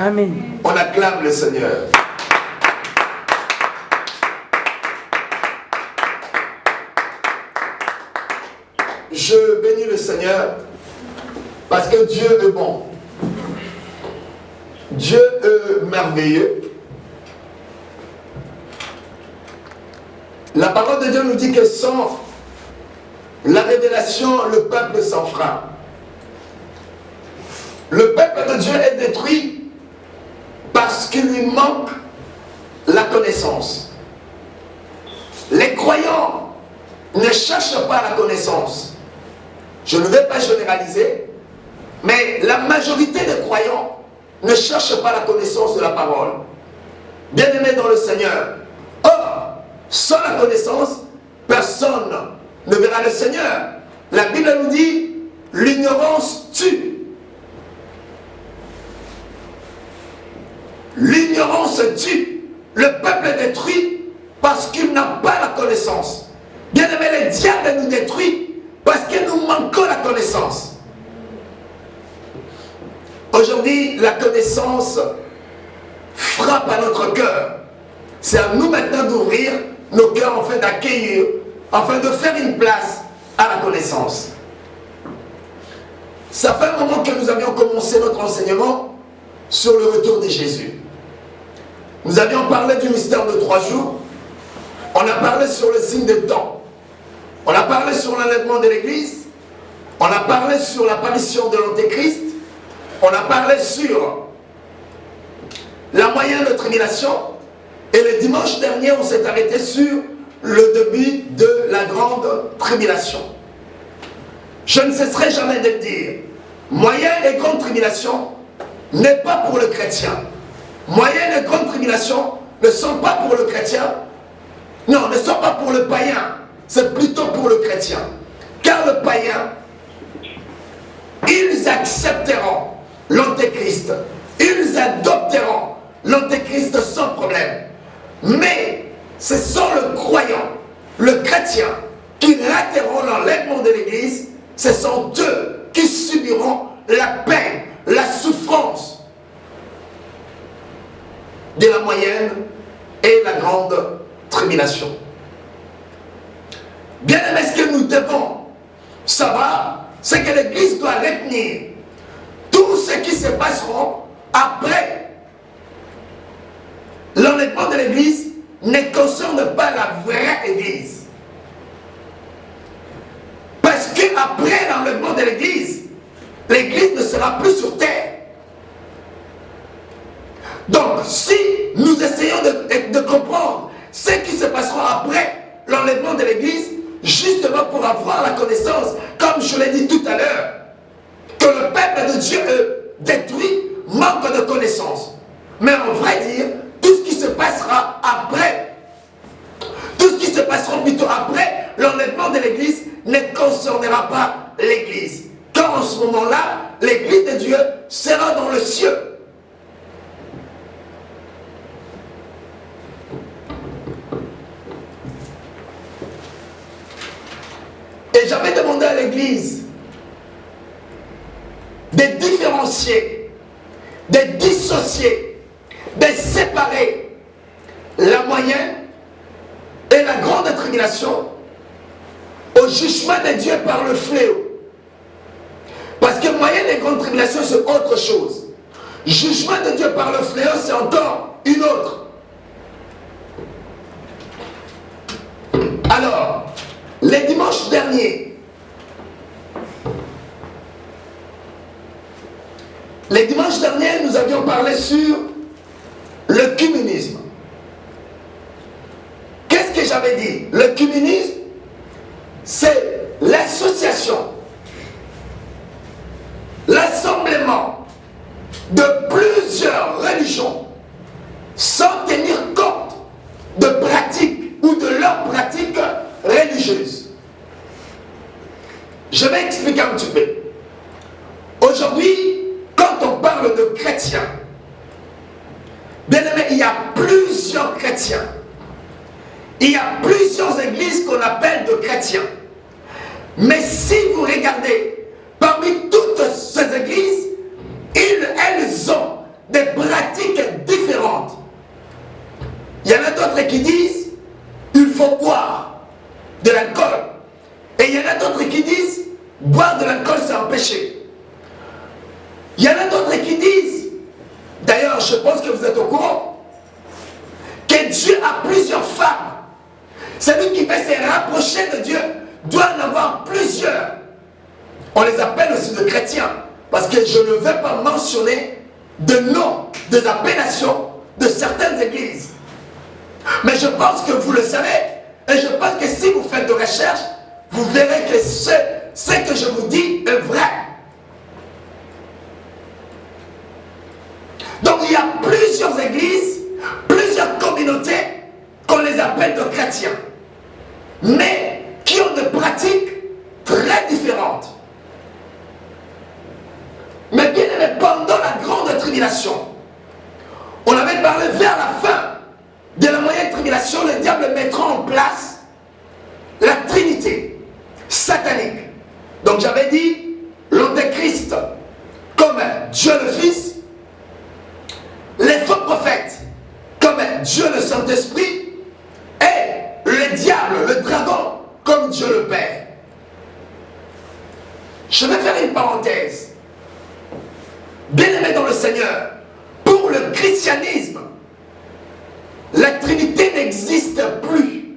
Amen. On acclame le Seigneur. Je bénis le Seigneur parce que Dieu est bon. Dieu est merveilleux. La parole de Dieu nous dit que sans la révélation, le peuple s'enfreint. Le peuple de Dieu est détruit parce qu'il lui manque la connaissance. Les croyants ne cherchent pas la connaissance. Je ne vais pas généraliser, mais la majorité des croyants ne cherchent pas la connaissance de la parole. Bien-aimés dans le Seigneur, or, sans la connaissance, personne ne verra le Seigneur. La Bible nous dit, l'ignorance tue. L'ignorance tue. Le peuple est détruit parce qu'il n'a pas la connaissance. Bien-aimés, le diable nous détruit parce que nous manquons la connaissance. Aujourd'hui, la connaissance frappe à notre cœur. C'est à nous maintenant d'ouvrir nos cœurs afin d'accueillir, afin de faire une place à la connaissance. Ça fait un moment que nous avions commencé notre enseignement sur le retour de Jésus. Nous avions parlé du mystère de 3 jours. On a parlé sur le signe des temps. On a parlé sur l'enlèvement de l'Église. On a parlé sur l'apparition de l'Antéchrist. On a parlé sur la moyenne de tribulation. Et le dimanche dernier, on s'est arrêté sur le début de la grande tribulation. Je ne cesserai jamais de dire, moyenne et grande tribulation n'est pas pour le chrétien. Moyenne et grande tribulation ne sont pas pour le chrétien. Non, ne sont pas pour le païen. C'est plutôt pour le chrétien. Car le païen, ils accepteront l'Antéchrist. Ils adopteront l'Antéchrist sans problème. Mais ce sont le croyant, le chrétien, qui rateront l'enlèvement de l'Église. Ce sont eux qui subiront la peine, la souffrance de la moyenne et la grande tribulation. Bien aimé, ce que nous devons savoir, c'est que l'Église doit retenir tout ce qui se passera après. L'enlèvement de l'Église ne concerne pas la vraie Église. Parce qu'après l'enlèvement de l'Église, l'Église ne sera plus sur terre. Donc, si nous essayons de comprendre ce qui se passera après l'enlèvement de l'Église, justement pour avoir la connaissance, comme je l'ai dit tout à l'heure, que le peuple de Dieu est détruit, manque de connaissance. Mais en vrai dire, tout ce qui se passera après, tout ce qui se passera plutôt après l'enlèvement de l'Église ne concernera pas l'Église. Car en ce moment-là, l'Église de Dieu sera dans le ciel. Et j'avais demandé à l'Église de différencier, de dissocier, de séparer la moyenne et la grande tribulation au jugement de Dieu par le fléau. Parce que moyenne et grande tribulation, c'est autre chose. Jugement de Dieu par le fléau, c'est encore une autre. Alors, les dimanches derniers, nous avions parlé sur le communisme. Qu'est-ce que j'avais dit? Le communisme, c'est l'association, l'assemblement de plusieurs religions sans tenir compte de pratiques ou de leurs pratiques religieuses. Je vais expliquer un petit peu. Aujourd'hui, quand on parle de chrétiens, bien aimé, il y a plusieurs chrétiens. Il y a plusieurs églises qu'on appelle de chrétiens. Mais si vous regardez, parmi toutes ces églises, elles ont des pratiques différentes. Il y en a d'autres qui disent il faut boire de l'alcool. Et il y en a d'autres qui disent boire de l'alcool c'est un péché. Il y en a d'autres qui disent, d'ailleurs je pense que vous êtes au courant, que Dieu a plusieurs femmes. Celui qui veut se rapprocher de Dieu doit en avoir plusieurs. On les appelle aussi de chrétiens. Parce que je ne vais pas mentionner de noms, des appellations de certaines églises. Mais je pense que vous le savez. Et je pense que si vous faites de recherche, vous verrez que ce que je vous dis est vrai. Donc il y a plusieurs églises, plusieurs communautés qu'on les appelle de chrétiens. Mais qui ont des pratiques très différentes. Mais bien aimé, pendant la grande tribulation, on avait parlé vers la fin de la moyenne tribulation, le diable mettra en place la Trinité satanique. Donc j'avais dit l'Antéchrist comme Dieu le Fils, les faux prophètes comme Dieu le Saint-Esprit et le diable, le dragon comme Dieu le Père. Je vais faire une parenthèse. Bien-aimés dans le Seigneur, pour le christianisme, la Trinité n'existe plus.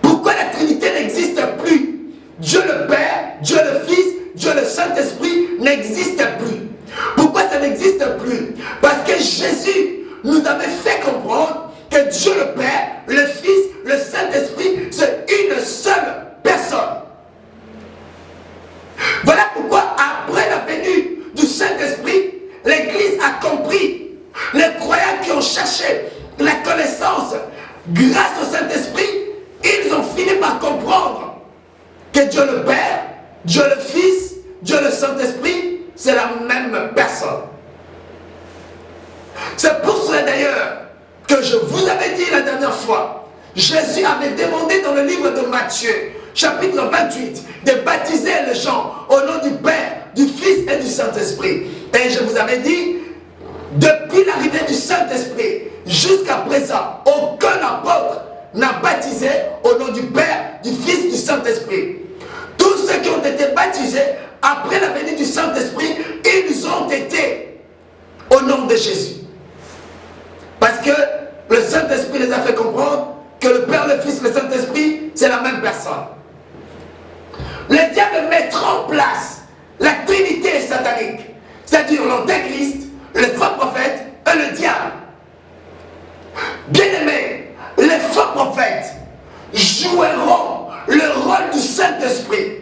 Pourquoi la Trinité n'existe plus? Dieu le Père, Dieu le Fils, Dieu le Saint-Esprit n'existe plus. Pourquoi ça n'existe plus? Parce que Jésus nous avait fait comprendre que Dieu le Père, le Fils, le Saint-Esprit, c'est une seule personne. Voilà pourquoi après la venue du Saint-Esprit, l'Église a compris. Les croyants qui ont cherché la connaissance grâce au Saint-Esprit, ils ont fini par comprendre que Dieu le Père, Dieu le Fils, Dieu le Saint-Esprit, c'est la même personne. C'est pour cela d'ailleurs que je vous avais dit la dernière fois, Jésus avait demandé dans le livre de Matthieu, chapitre 28, de baptiser les gens au nom du Père, du Fils et du Saint-Esprit. Et je vous avais dit, depuis l'arrivée du Saint-Esprit jusqu'à présent, aucun apôtre n'a baptisé au nom du Père, du Fils, du Saint-Esprit. Tous ceux qui ont été baptisés après la venue du Saint-Esprit, ils ont été au nom de Jésus. Parce que le Saint-Esprit les a fait comprendre que le Père, le Fils, le Saint-Esprit, c'est la même personne. Le diable mettra en place la Trinité satanique, c'est-à-dire l'Antéchrist, le faux prophète et le diable. Bien-aimés, les faux prophètes joueront le rôle du Saint-Esprit.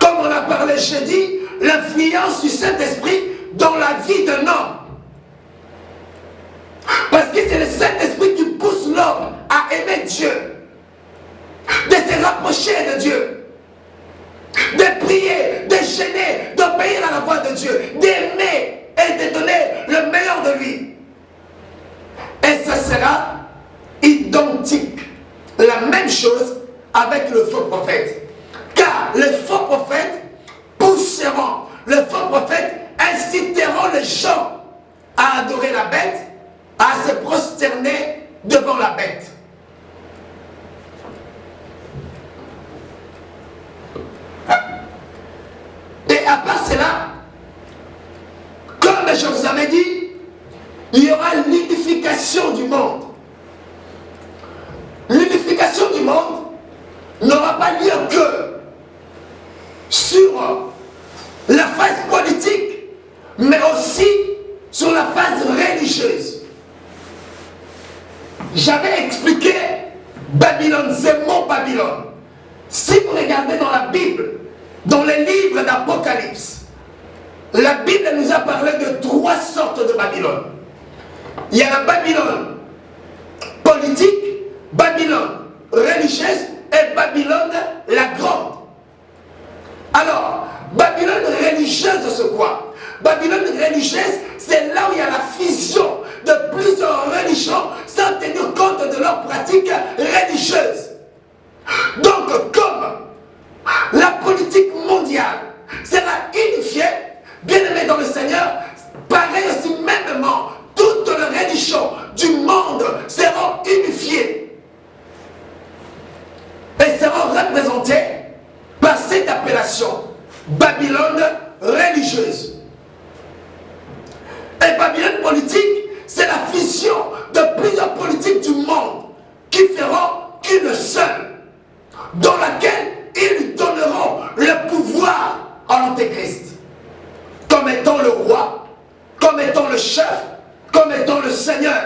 Comme on a parlé jeudi, l'influence du Saint-Esprit dans la vie d'un homme. Parce que c'est le Saint-Esprit qui pousse l'homme à aimer Dieu, de se rapprocher de Dieu, de prier, de jeûner, d'obéir à la voix de Dieu, d'aimer et de donner le meilleur de lui. Et ça sera identique, la même chose avec le faux prophète. Car les faux prophètes pousseront, les faux prophètes inciteront les gens à adorer la bête, à se prosterner devant la bête. Et à part cela, comme je vous avais dit, il y aura l'unification du monde. L'unification du monde n'aura pas lieu que sur la phase politique, mais aussi sur la phase religieuse. J'avais expliqué Babylone, c'est mon Babylone. Si vous regardez dans la Bible, dans les livres d'Apocalypse, la Bible nous a parlé de 3 sortes de Babylone. Il y a la Babylone politique, Babylone religieuse et Babylone la grande. Alors, Babylone religieuse, c'est quoi? Babylone religieuse, c'est là où il y a la fusion de plusieurs religions sans tenir compte de leurs pratiques religieuses. Donc, comme la politique mondiale sera unifiée, bien aimé dans le Seigneur, pareil aussi représentés par cette appellation, Babylone religieuse. Et Babylone politique, c'est la fusion de plusieurs politiques du monde qui feront qu'une seule, dans laquelle ils donneront le pouvoir à l'Antéchrist, comme étant le roi, comme étant le chef, comme étant le Seigneur.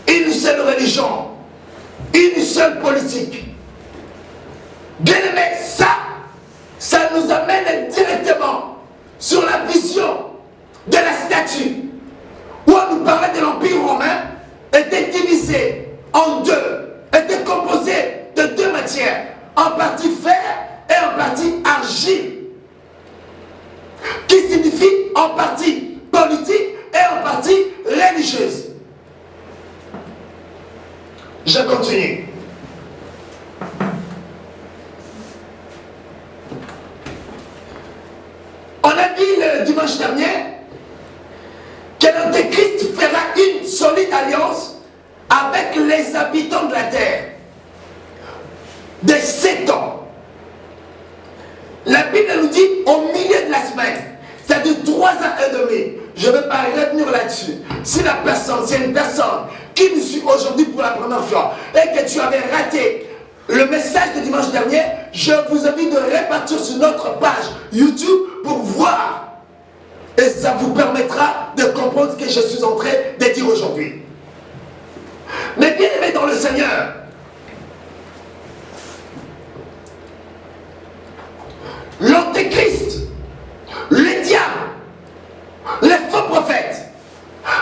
Une seule religion, une seule politique. Bien aimé, ça nous amène directement sur la vision de la statue, où on nous parlait de l'Empire romain, était divisé en deux, était composé de deux matières, en partie fer et en partie argile, qui signifie en partie politique et en partie religieuse. Je continue. On a dit le dimanche dernier que l'Antéchrist fera une solide alliance avec les habitants de la terre de 7 ans. La Bible nous dit au milieu de la semaine, c'est-à-dire 3 ans et demi. Je ne vais pas revenir là-dessus. Si la personne, c'est une personne qui nous suit aujourd'hui pour la première fois et que tu avais raté le message de dimanche dernier, je vous invite de repartir sur notre page YouTube pour voir. Et ça vous permettra de comprendre ce que je suis en train de dire aujourd'hui. Mais bien aimé dans le Seigneur, l'Antéchrist, le diable, les faux prophètes,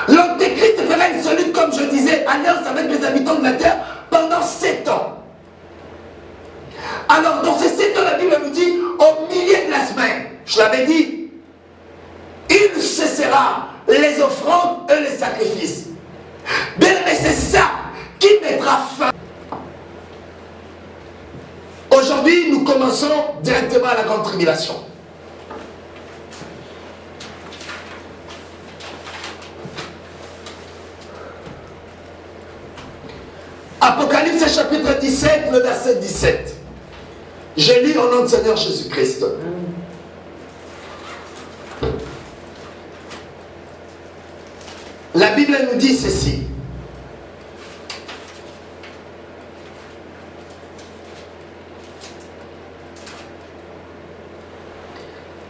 l'Antéchrist fera une solide, comme je disais, alliance avec les habitants de la terre pendant 7 ans. Alors dans ces 7 ans, la Bible nous dit, au milieu de la semaine, je l'avais dit, il cessera les offrandes et les sacrifices. Bien, mais c'est ça qui mettra fin. Aujourd'hui, nous commençons directement à la grande tribulation. Apocalypse chapitre 17, le verset 17. Je lis au nom du Seigneur Jésus-Christ. La Bible nous dit ceci.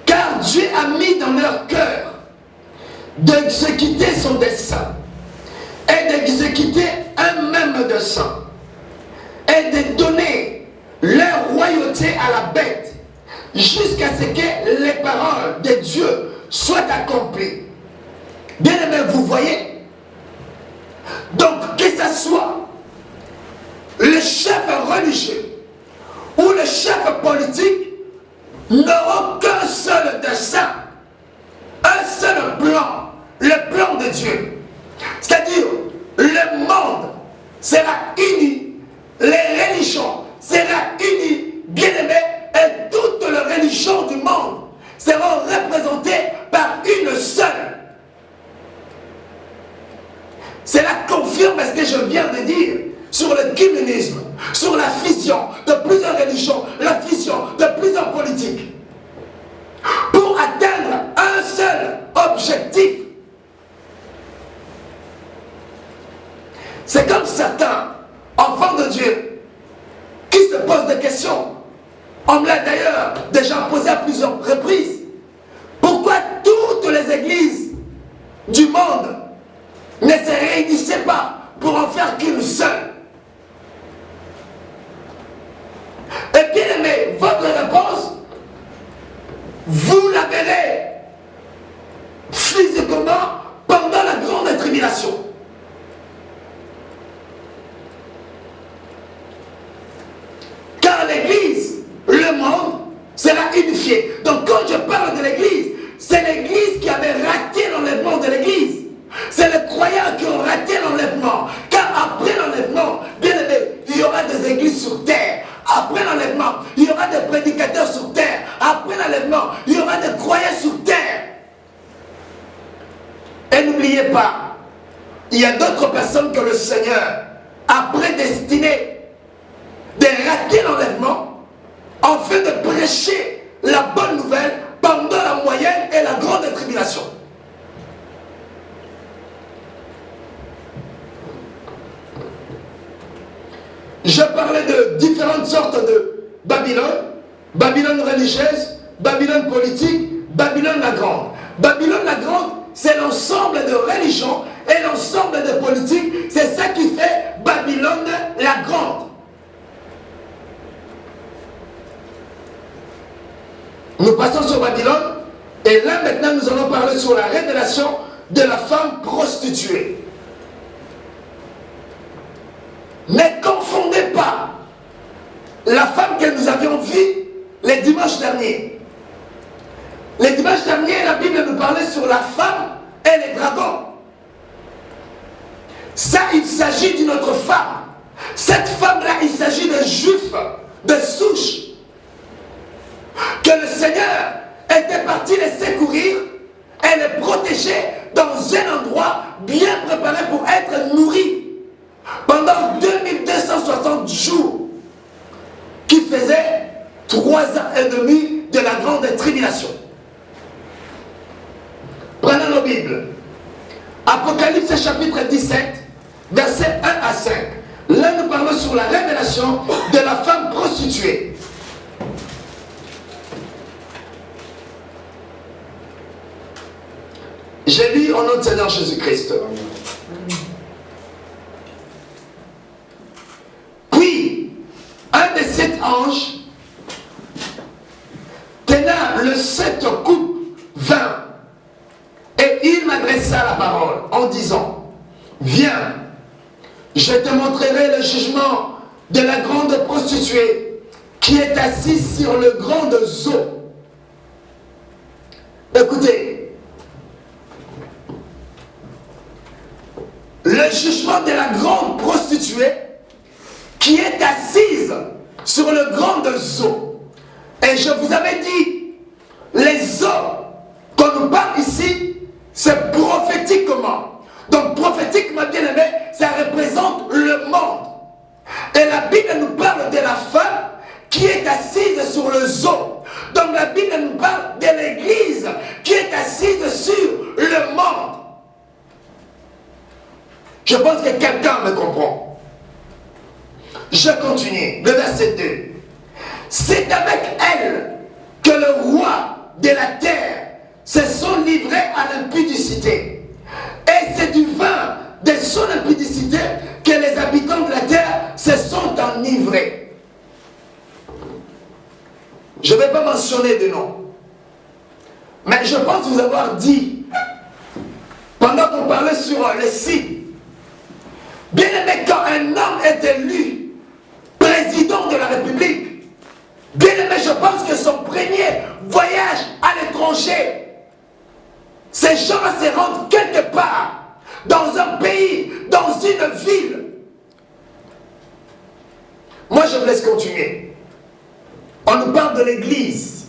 Car Dieu a mis dans leur cœur d'exécuter son dessein et d'exécuter un même dessein et de donner leur royauté à la bête jusqu'à ce que les paroles de Dieu soient accomplies. Bien aimé, vous voyez? Donc, que ce soit le chef religieux ou le chef politique, n'auront qu'un seul dessein, un seul plan, le plan de Dieu. C'est-à-dire, le monde sera uni, les religions seront unies, bien aimé, et toutes les religions du monde seront représentées par une seule. Cela confirme ce que je viens de dire sur le communisme, sur la fusion de plusieurs religions, la fusion de plusieurs politiques, pour atteindre un seul objectif. C'est comme certains enfants de Dieu qui se posent des questions. On me l'a d'ailleurs déjà posé à plusieurs reprises. Pourquoi toutes les églises du monde ne se réunissaient pas pour en faire qu'une seule? Et bien aimé, votre réponse, vous la verrez physiquement pendant la grande tribulation. Car l'église, le monde, sera unifié. Donc quand je parle de l'église, c'est l'église qui avait raté l'enlèvement de l'église. C'est les croyants qui ont raté l'enlèvement. Car après l'enlèvement, bien aimé, il y aura des églises sur terre. Après l'enlèvement, il y aura des prédicateurs sur terre. Après l'enlèvement, il y aura des croyants sur terre. Et n'oubliez pas, il y a d'autres personnes que le Seigneur a prédestinées porter l'enlèvement afin de prêcher la bonne nouvelle pendant la moyenne et la grande tribulation. Je parlais de différentes sortes de Babylone, Babylone religieuse, Babylone politique, Babylone la grande. Babylone la grande, c'est l'ensemble de religions et l'ensemble de politiques, c'est ça qui fait Babylone la grande. Nous passons sur Babylone, et là maintenant nous allons parler sur la révélation de la femme prostituée. Ne confondez pas la femme que nous avions vue les dimanches derniers. Les dimanches derniers, la Bible nous parlait sur la femme et les dragons. Ça, il s'agit d'une autre femme. Cette femme-là, il s'agit de juifs, de souche, que le Seigneur était parti les secourir et les protéger dans un endroit bien préparé pour être nourris pendant 2260 jours qui faisaient 3 ans et demi de la grande tribulation. Prenons nos Bibles. Apocalypse chapitre 17, versets 1 à 5. Là, nous parlons sur la révélation de la femme prostituée. J'ai lu au nom de Seigneur Jésus-Christ. Puis, un des 7 anges tenant le 7 coupes vint, et il m'adressa la parole en disant, viens, je te montrerai le jugement de la grande prostituée qui est assise sur le grand zoo. Écoutez, le jugement de la grande prostituée qui est assise sur le grand zoo. Et je vous avais dit, les eaux qu'on nous parle ici, c'est prophétiquement. Donc prophétiquement, bien aimé, ça représente le monde. Et la Bible nous parle de la femme qui est assise sur le zoo. Donc la Bible nous parle de l'église qui est assise sur le monde. Je pense que quelqu'un me comprend. Je continue. Le verset 2. C'est avec elle que le roi de la terre se sont livrés à l'impudicité. Et c'est du vin de son impudicité que les habitants de la terre se sont enivrés. Je ne vais pas mentionner de nom. Mais je pense vous avoir dit, pendant qu'on parlait sur les signes, bien aimé, quand un homme est élu président de la République, bien aimé, je pense que son premier voyage à l'étranger, ces gens-là se rendent quelque part, dans un pays, dans une ville. Moi, je me laisse continuer. On nous parle de l'église.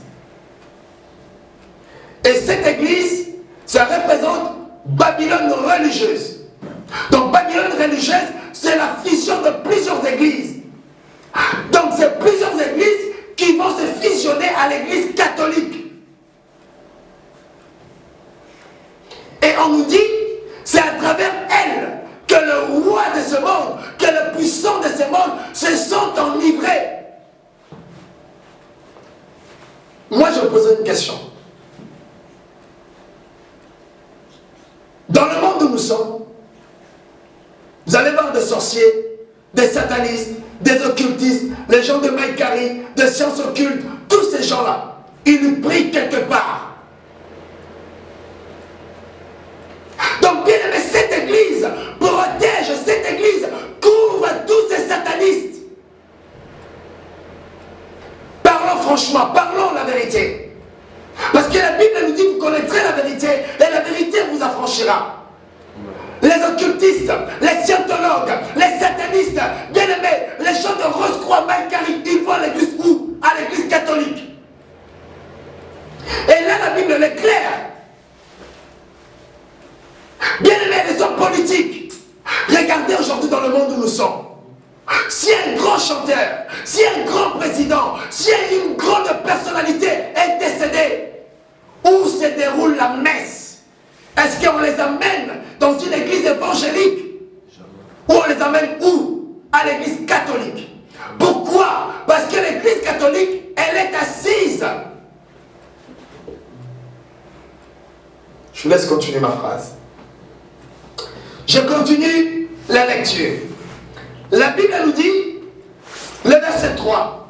Et cette église, ça représente Babylone religieuse. Donc Babylone religieuse, c'est la fusion de plusieurs églises. Donc c'est plusieurs églises qui vont se fusionner à l'église catholique. Et on nous dit, c'est à travers elle que le roi de ce monde, que le puissant de ce monde se sont enivrés. Moi je pose une question. Dans le monde où nous sommes, vous allez voir des sorciers, des satanistes, des occultistes, les gens de Maïkari, de sciences occultes, tous ces gens-là, ils prient quelque part. Donc bien aimé, cette église protège, cette église couvre tous ces satanistes. Parlons franchement, parlons la vérité. Parce que la Bible nous dit, vous connaîtrez la vérité, et la vérité vous affranchira. Les occultistes, les scientologues, les satanistes, bien aimés, les gens de Rose-Croix, Maïkari, ils vont à l'église où? À l'église catholique. Et là, la Bible est claire. Bien aimés, les hommes politiques, regardez aujourd'hui dans le monde où nous sommes. Si un grand chanteur, si un grand président, si une grande personnalité est décédée, où se déroule la messe? Est-ce qu'on les amène dans une église évangélique? Ou on les amène où? À l'église catholique. Pourquoi? Parce que l'église catholique, elle est assise. Je vous laisse continuer ma phrase. Je continue la lecture. La Bible nous dit, le verset 3,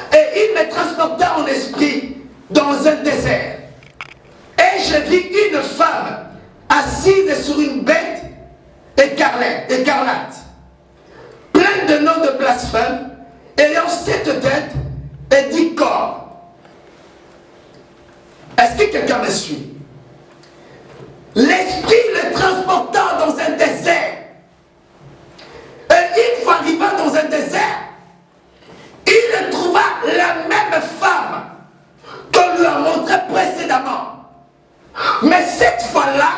« Et il me transporta en esprit dans un désert. Et je vis une femme assise sur une bête écarlate, pleine de noms de blasphème, ayant 7 têtes et 10 corps. » Est-ce que quelqu'un me suit? L'esprit le transporta dans un désert. Et une fois arrivant dans un désert, il trouva la même femme qu'on lui a montrée précédemment. Mais cette fois-là,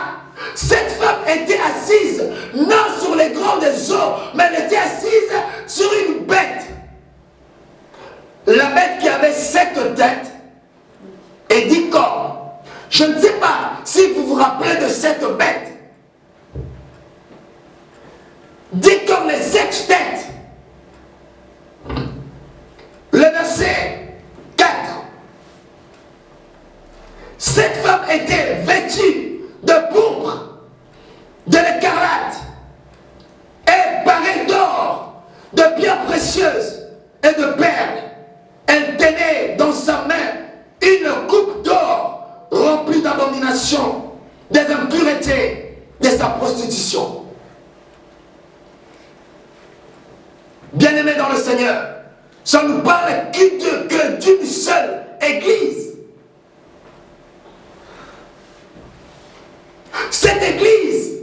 cette femme était assise, non sur les grandes eaux, mais elle était assise sur une bête. La bête qui avait 7 têtes et 10 corps. Je ne sais pas si vous vous rappelez de cette bête. 10 cornes et 7 têtes. Le verset 4. Cette femme était vêtue de pourpre, de l'écarlate, et parée d'or, de pierres précieuses et de perles. Elle tenait dans sa main une coupe d'or remplie d'abominations, des impuretés, de sa prostitution. Bien-aimés dans le Seigneur, ça nous parle que d'une seule église. Cette église,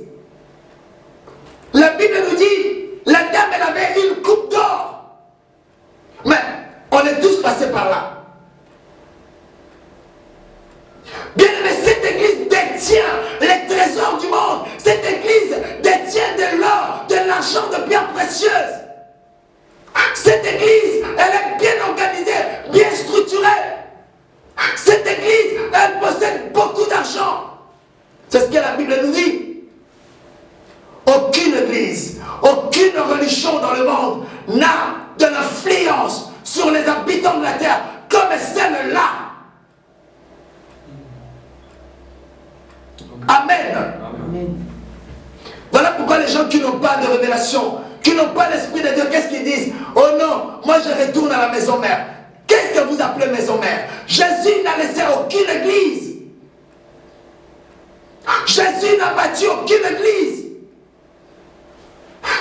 la Bible nous dit, la dame elle avait une coupe d'or. Mais on est tous passés par là. Bien aimé, cette église détient les trésors du monde. Cette église détient de l'or, de l'argent, de pierres précieuses. Cette église, elle est bien organisée, bien structurée. Cette église, elle possède beaucoup d'argent. C'est ce que la Bible nous dit. Aucune église, aucune religion dans le monde n'a de l'influence sur les habitants de la terre comme celle-là. Amen. Amen. Voilà pourquoi les gens qui n'ont pas de révélation, qui n'ont pas l'Esprit de Dieu, qu'est-ce qu'ils disent? Oh non, moi je retourne à la maison mère. Qu'est-ce que vous appelez maison mère? Jésus n'a laissé aucune église. Jésus n'a bâti aucune église.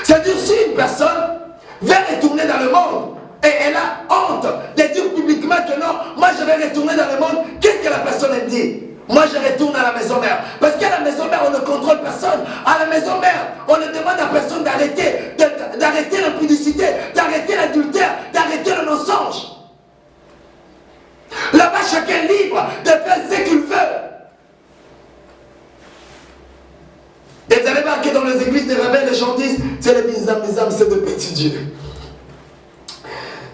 C'est-à-dire si une personne veut retourner dans le monde et elle a honte de dire publiquement que non, moi je vais retourner dans le monde, qu'est-ce que la personne elle dit? Moi je retourne à la maison mère. Parce qu'à la maison mère on ne contrôle personne. À la maison mère on ne demande à personne d'arrêter l'impudicité, d'arrêter l'adultère, d'arrêter le mensonge. Là-bas chacun est libre de faire ce qu'il veut. Et vous allez voir que dans les églises des rebelles, les gens disent c'est les misam, c'est de petits dieux.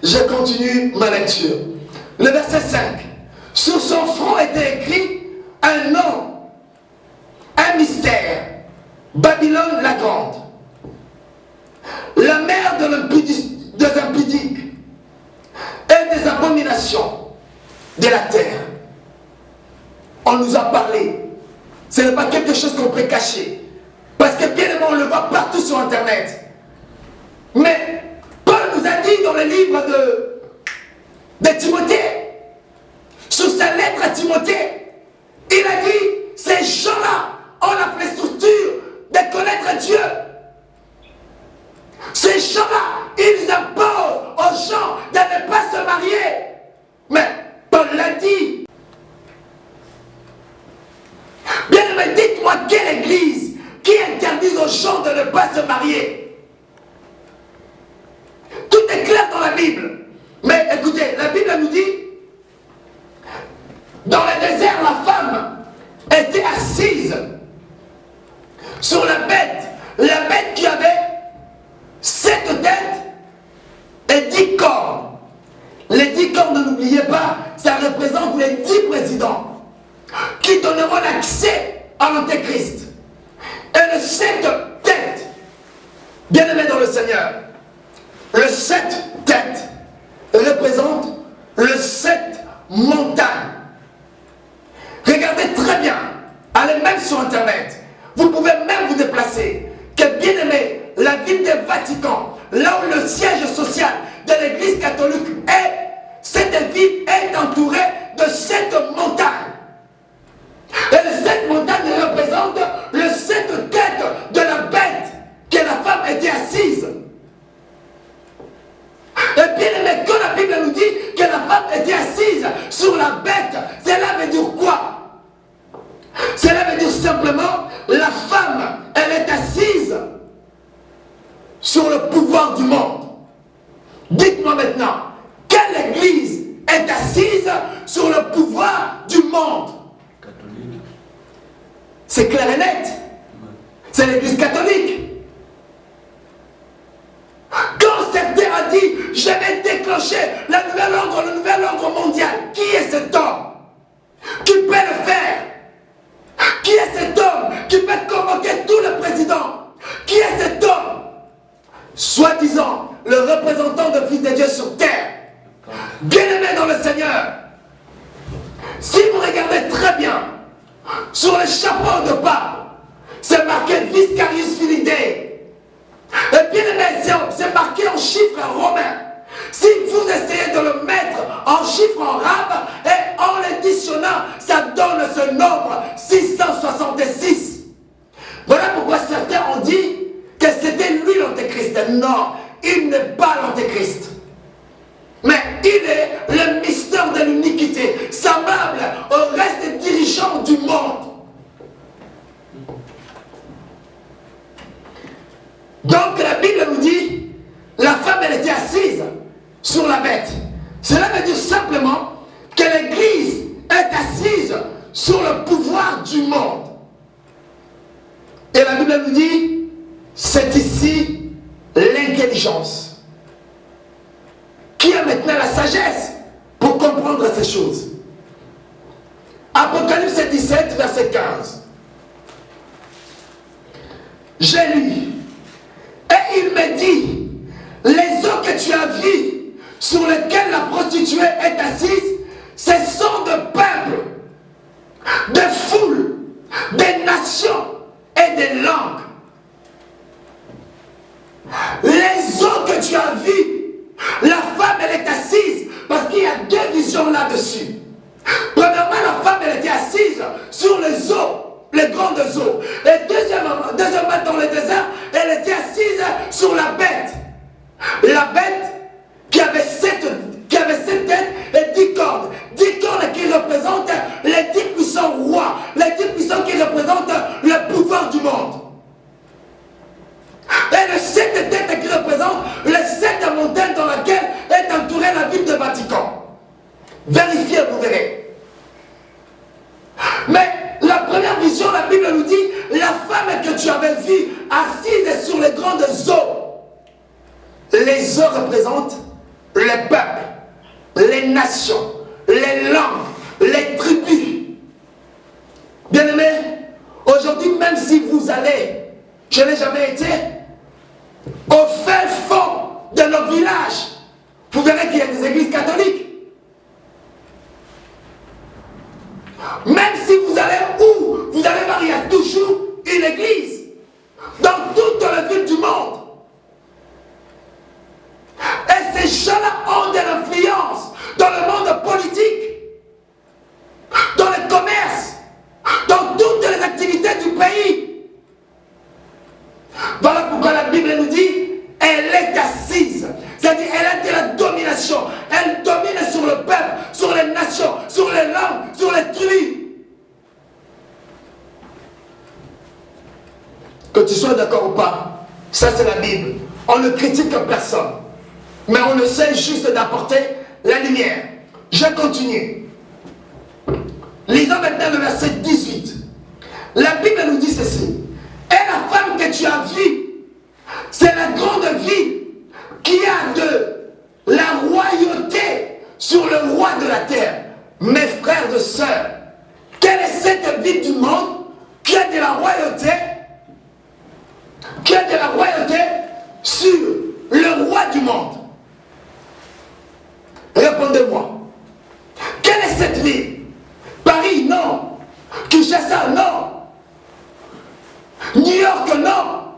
Je continue ma lecture. Le verset 5. Sur son front était écrit un nom, un mystère, Babylone la grande, la mère des impudiques et des abominations de la terre. On nous a parlé. Ce n'est pas quelque chose qu'on peut cacher. Parce que bien évidemment, on le voit partout sur Internet. Mais Paul nous a dit dans le livre de Timothée, sur sa lettre à Timothée, il a dit, ces gens-là ont l'infrastructure de connaître Dieu. Ces gens-là, ils imposent aux gens de ne pas se marier. Mais Paul l'a dit. Bien aimé, dites-moi quelle église qui interdit aux gens de ne pas se marier. Tout est clair dans la Bible. Mais écoutez, la Bible nous dit, dans le désert, la femme était assise sur la bête qui avait 7 têtes et 10 cornes. n'oubliez pas, ça représente les 10 présidents qui donneront l'accès à l'Antéchrist. Et le 7 têtes, bien aimé dans le Seigneur, le 7 têtes représente le 7 montagnes. Regardez très bien, allez même sur internet, vous pouvez même vous déplacer, que bien aimé, la ville du Vatican, là où le siège social de l'église catholique est, cette ville est entourée de 7 montagnes. Et les 7 montagnes représentent le 7 têtes de la bête que la femme était assise. Et bien aimé, quand la Bible nous dit que la femme était assise sur la bête, cela veut dire quoi? Cela veut dire simplement, la femme, elle est assise sur le pouvoir du monde. Dites-moi maintenant, quelle église est assise sur le pouvoir du monde? Catholique. C'est clair et net. C'est l'église catholique. Quand certains a dit, je vais déclencher le nouvel ordre mondial, qui est cet homme qui peut le faire? Qui est cet homme qui peut convoquer tous les présidents? Qui est cet homme? Soi-disant, le représentant de Fils de Dieu sur terre. Bien-aimé dans le Seigneur. Si vous regardez très bien, sur le chapeau de pape, c'est marqué Viscarius Filidei. Et bien aimé, c'est marqué en chiffres romains. Si vous essayez de le mettre en chiffres arabes et en l'additionnant, ça donne ce nombre 666. Voilà pourquoi certains ont dit que c'était lui l'Antéchrist. Non, il n'est pas l'Antéchrist. Mais il est le mystère de l'iniquité, semblable au reste des dirigeants du monde. Donc la Bible nous dit, la femme elle était assise sur la bête. Cela veut dire simplement que l'Église est assise sur le pouvoir du monde. Et la Bible nous dit, c'est ici l'intelligence. Qui a maintenant la sagesse pour comprendre ces choses? Apocalypse 17, verset 15. J'ai lu. Et il me dit, les eaux que tu as vues, sur lesquelles la prostituée est assise, ce sont de peuples, de foules, des nations et des langues. Les eaux que tu as vues, la femme elle est assise, parce qu'il y a deux visions là-dessus. Premièrement, la femme elle était assise sur les eaux, les grandes eaux. Et deuxièmement, dans le désert, elle était assise sur la bête. La bête qui avait sept têtes et 10 cornes. 10 cornes qui représentent les 10 puissants rois. Les 10 puissants qui représentent le pouvoir du monde. Et les 7 têtes qui représentent les 7 montagnes dans lesquelles est entourée la ville de Vatican. Vérifiez, vous verrez. Mais la première vision, la Bible nous dit, la femme que tu avais vue assise sur les grandes eaux. Les eaux représentent les peuples, les nations, les langues, les tribus. Bien-aimés, aujourd'hui, même si vous allez, je n'ai jamais été, au fin fond de nos villages, vous verrez qu'il y a des églises catholiques. Même si vous allez où, vous allez voir, il y a toujours une église dans toutes les villes du monde. Et ces gens-là ont de l'influence dans le monde politique, dans le commerce, dans toutes les activités du pays. Voilà pourquoi la Bible nous dit, elle est assise. C'est-à-dire, elle a de la domination. Elle domine sur le peuple, sur les nations, sur les langues, sur les tribus. Que tu sois d'accord ou pas, ça c'est la Bible. On ne critique personne. Mais on essaie juste d'apporter la lumière. Je continue. Lisons maintenant le verset 18. La Bible nous dit ceci. Et la femme que tu as vue, c'est la grande ville qui a de la royauté sur le roi de la terre. Mes frères et sœurs, quelle est cette ville du monde qui a de la royauté, sur le roi du monde? Répondez-moi. Quelle est cette ville? Paris, non. Kinshasa, non. New York, non.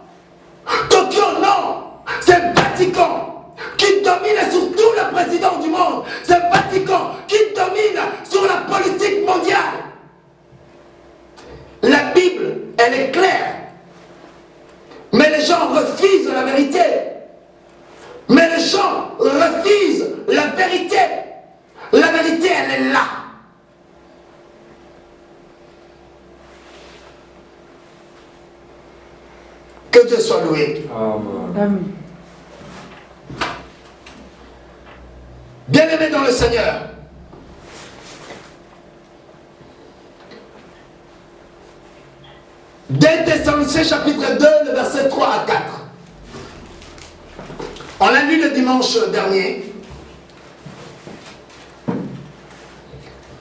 Tokyo, non. C'est le Vatican qui domine sur tout le président du monde. C'est le Vatican qui domine sur la politique mondiale. La Bible, elle est claire. Mais les gens refusent la vérité. Mais les gens refusent la vérité. La vérité, elle est là. Que Dieu soit loué. Amen. Bien-aimés dans le Seigneur, Deux Thessaloniciens chapitre 2, le verset 3 à 4. On l'a lu le dimanche dernier.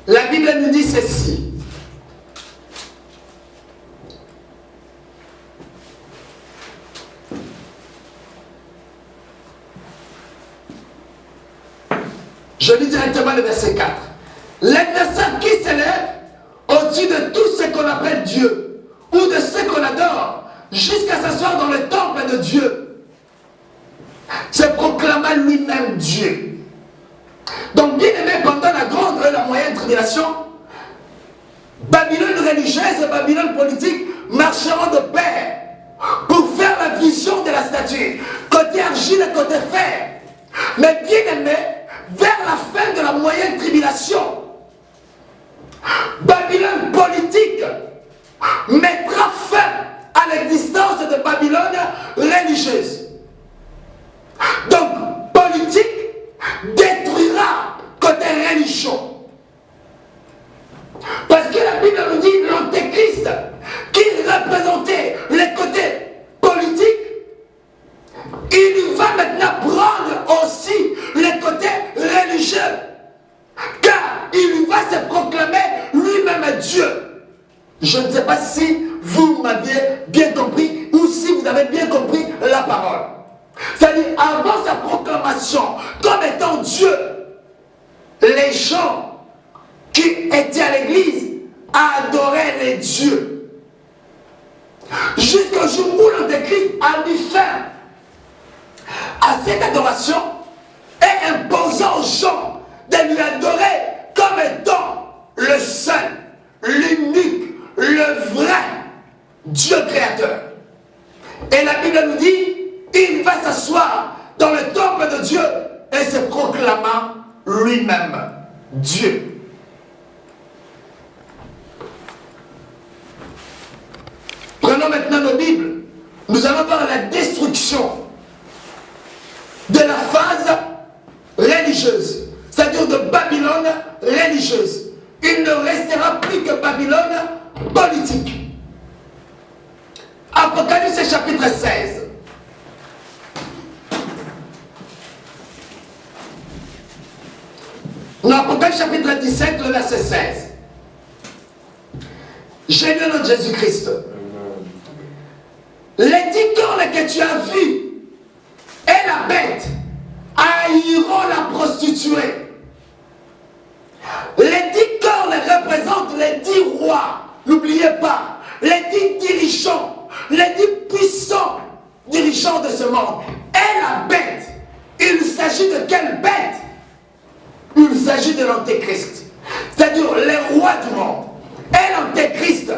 La Bible nous dit ceci. Je lis directement le verset 4. L'adversaire qui s'élève au-dessus de tout ce qu'on appelle Dieu, ou de ce qu'on adore, jusqu'à s'asseoir dans le temple de Dieu, se proclama lui-même Dieu. Donc, bien aimé, pendant la grande et la moyenne tribulation, Babylone religieuse et Babylone politique marcheront de pair pour faire la vision de la statue, côté argile et côté fer. Mais bien aimé, vers la fin de la moyenne tribulation, Babylone politique mettra fin à l'existence de Babylone religieuse. Donc, politique détruira côté religion. Parce que la Bible nous dit l'antéchrist qui représentait les côtés politiques, il va maintenant prendre aussi les côtés religieux. Car il va se proclamer lui-même Dieu. Je ne sais pas si vous m'aviez bien compris ou si vous avez bien compris la parole. C'est-à-dire, avant sa proclamation comme étant Dieu, les gens qui étaient à l'église adoraient les dieux. Jusqu'au jour où l'Antéchrist a mis fin à cette adoration et imposant aux gens de lui adorer comme étant le seul, l'unique, le vrai Dieu créateur. Et la Bible nous dit, il va s'asseoir dans le temple de Dieu et se proclamant lui-même Dieu. Prenons maintenant nos Bibles. Nous allons voir la destruction de la phase religieuse, c'est-à-dire de Babylone religieuse. Il ne restera plus que Babylone politique. Apocalypse chapitre 16. Dans Apocalypse chapitre 17, le verset 16. J'ai lu notre Jésus-Christ. Les 10 cornes que tu as vues et la bête haïront la prostituée. Les 10 cornes représentent les 10 rois. N'oubliez pas, les 10 dirigeants, les 10 puissants dirigeants de ce monde. Et la bête, il s'agit de quelle bête? Il s'agit de l'antéchrist, c'est-à-dire les rois du monde. Et l'antéchrist,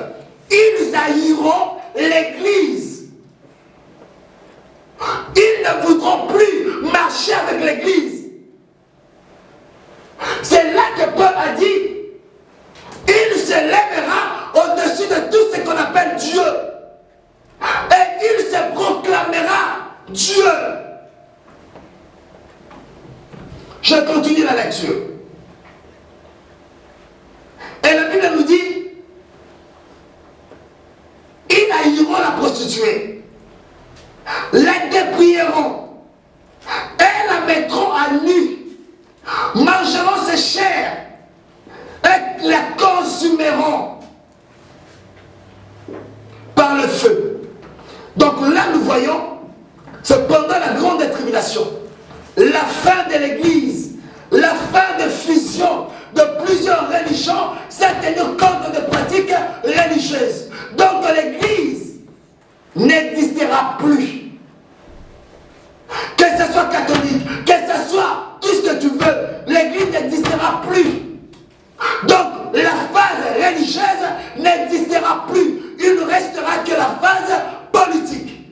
ils haïront l'église. Ils ne voudront plus marcher avec l'église. C'est là que Paul a dit, il se lèvera au-dessus de tout ce qu'on appelle Dieu. Et il se proclamera Dieu. Je continue la lecture. Et la Bible nous dit, ils haïront la prostituée, la dépouilleront et la mettront à nu mangeront ses chairs et la consumeront par le feu. Donc là, nous voyons, c'est pendant la grande tribulation, la fin de l'Église, la fin de fusion de plusieurs religions, c'est tenir compte de pratiques religieuses. Donc l'Église n'existera plus. Que ce soit catholique, que ce soit tout ce que tu veux, l'Église n'existera plus. Donc la phase religieuse n'existera plus. Il ne restera que la phase politique,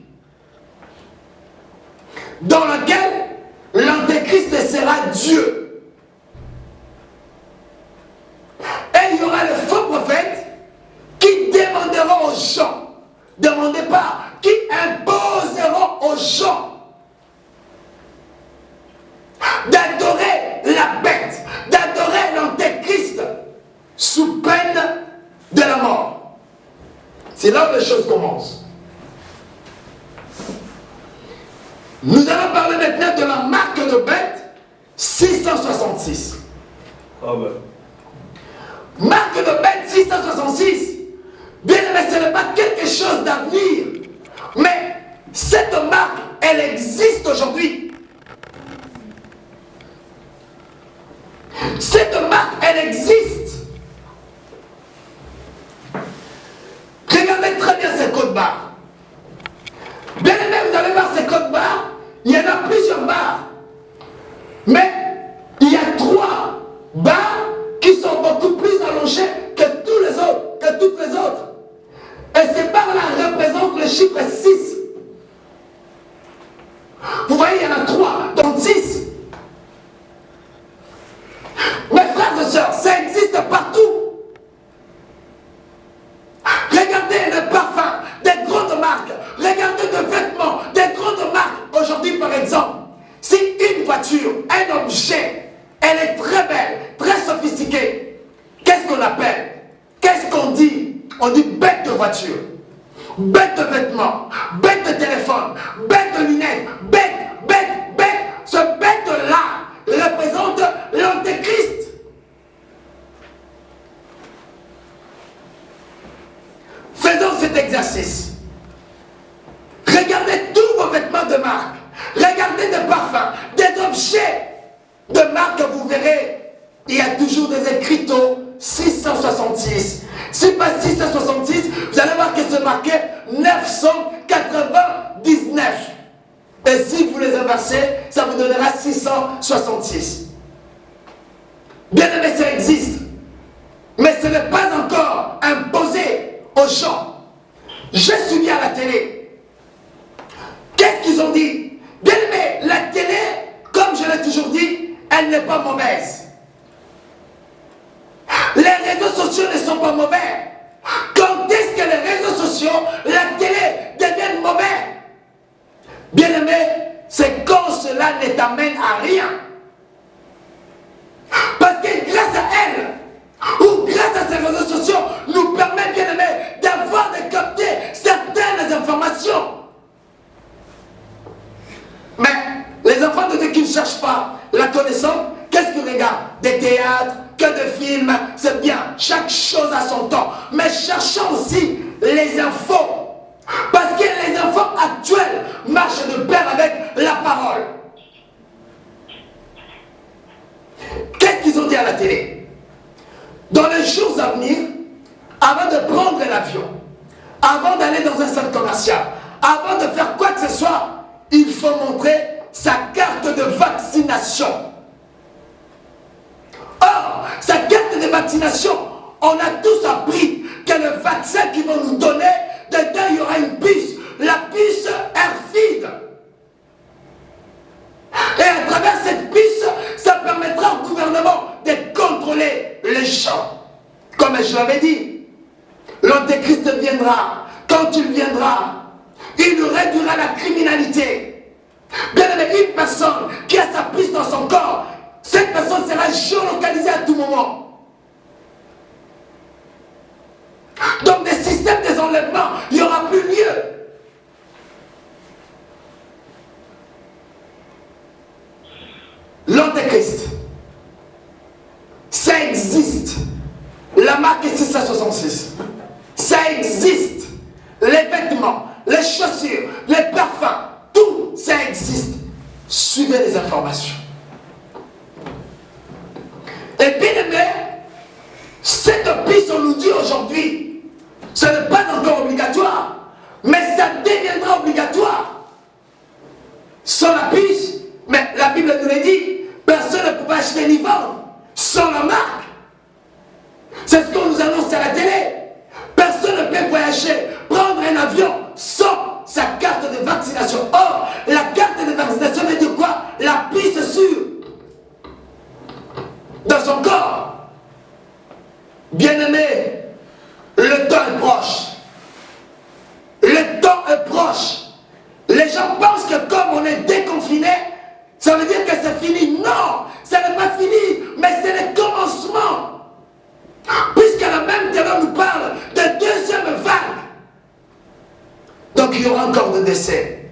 dans laquelle l'Antéchrist sera Dieu. Et il y aura les faux prophètes qui demanderont aux gens, demandez pas, qui imposeront aux gens d'adorer la bête, d'adorer l'Antéchrist sous peine de la mort. C'est là où les choses commencent. Nous allons parler maintenant de la marque de bête 666. Ah ben. Marque de bête 666. Bien aimé, ce n'est pas quelque chose d'avenir. Mais cette marque, elle existe aujourd'hui. Cette marque, elle existe. Regardez très bien ces codes barres. Bien aimé, vous allez voir ces codes barres. Il y en a plusieurs barres. Mais il y a 3 barres qui sont beaucoup plus allongées que tous les autres, que toutes les autres. Et ces barres-là représentent le chiffre 6. Vous voyez, il y en a 3, donc 6. Mes frères et sœurs, ça existe partout. Regardez le parfum des grandes marques. Regardez des vêtements des grandes marques. Aujourd'hui, par exemple, si une voiture, un objet, elle est très belle, très sophistiquée, qu'est-ce qu'on appelle? Qu'est-ce qu'on dit? On dit bête de voiture, bête de vêtements, bête de téléphone, bête de lunettes, bête. Ce bête-là représente l'Antéchrist. Faisons cet exercice. Regardez tous vos vêtements de marque. Regardez des parfums, des objets de marque, vous verrez, il y a toujours des écriteaux 666. Si pas 666, vous allez voir que c'est marqué 999. Et si vous les inversez, ça vous donnera 666. Bien aimé, ça existe. Mais ce n'est pas encore imposé aux gens. Je suis mis à la télé. Qu'est-ce qu'ils ont dit? Bien aimé, la télé, comme je l'ai toujours dit, elle n'est pas mauvaise. Les réseaux sociaux ne sont pas mauvais. Quand est-ce que les réseaux sociaux, la télé deviennent mauvais? Bien aimé, c'est quand cela ne t'amène à rien. Parce que grâce à elle, ou grâce à ces réseaux sociaux, nous permet, bien aimé, d'avoir, de capter certaines informations. Mais les enfants de Dieu qui ne cherchent pas la connaissance, qu'est-ce qu'ils regardent? Des théâtres, que de films, c'est bien, chaque chose a son temps. Mais cherchons aussi les infos. Parce que les infos actuelles marchent de pair avec la parole. Qu'est-ce qu'ils ont dit à la télé? Dans les jours à venir, avant de prendre l'avion, avant d'aller dans un centre commercial, avant de faire quoi que ce soit, il faut montrer sa carte de vaccination. Or, sa carte de vaccination, on a tous appris que le vaccin qu'ils vont nous donner, dedans il y aura une puce, la puce Airfid. Et à travers cette puce, ça permettra au gouvernement de contrôler les gens. Comme je l'avais dit, l'Antéchrist viendra. Quand il viendra, il réduira la criminalité. Bien aimé, une personne qui a sa puce dans son corps, cette personne sera géolocalisée à tout moment. Donc des systèmes des enlèvements, il n'y aura plus lieu. L'Antéchrist 6. Ça existe. Les vêtements, les chaussures, les parfums, tout ça existe. Suivez les informations. Et bien aimé, cette piste, on nous dit aujourd'hui, ce n'est pas encore obligatoire, mais ça deviendra obligatoire. Sans la piste, mais la Bible nous l'a dit, personne ne peut acheter ni vendre sans la marque. C'est ce qu'on nous annonce à la télé. Personne ne peut voyager, prendre un avion sans sa carte de vaccination. Or, la carte de vaccination veut dire quoi? La piste sûre dans son corps. Bien-aimé, le temps est proche. Le temps est proche. Les gens pensent que comme on est déconfiné, ça veut dire que c'est fini. Non, ça n'est pas fini, mais c'est le commencement. Puisque la même terreur nous parle de deuxième vague. Donc il y aura encore de décès.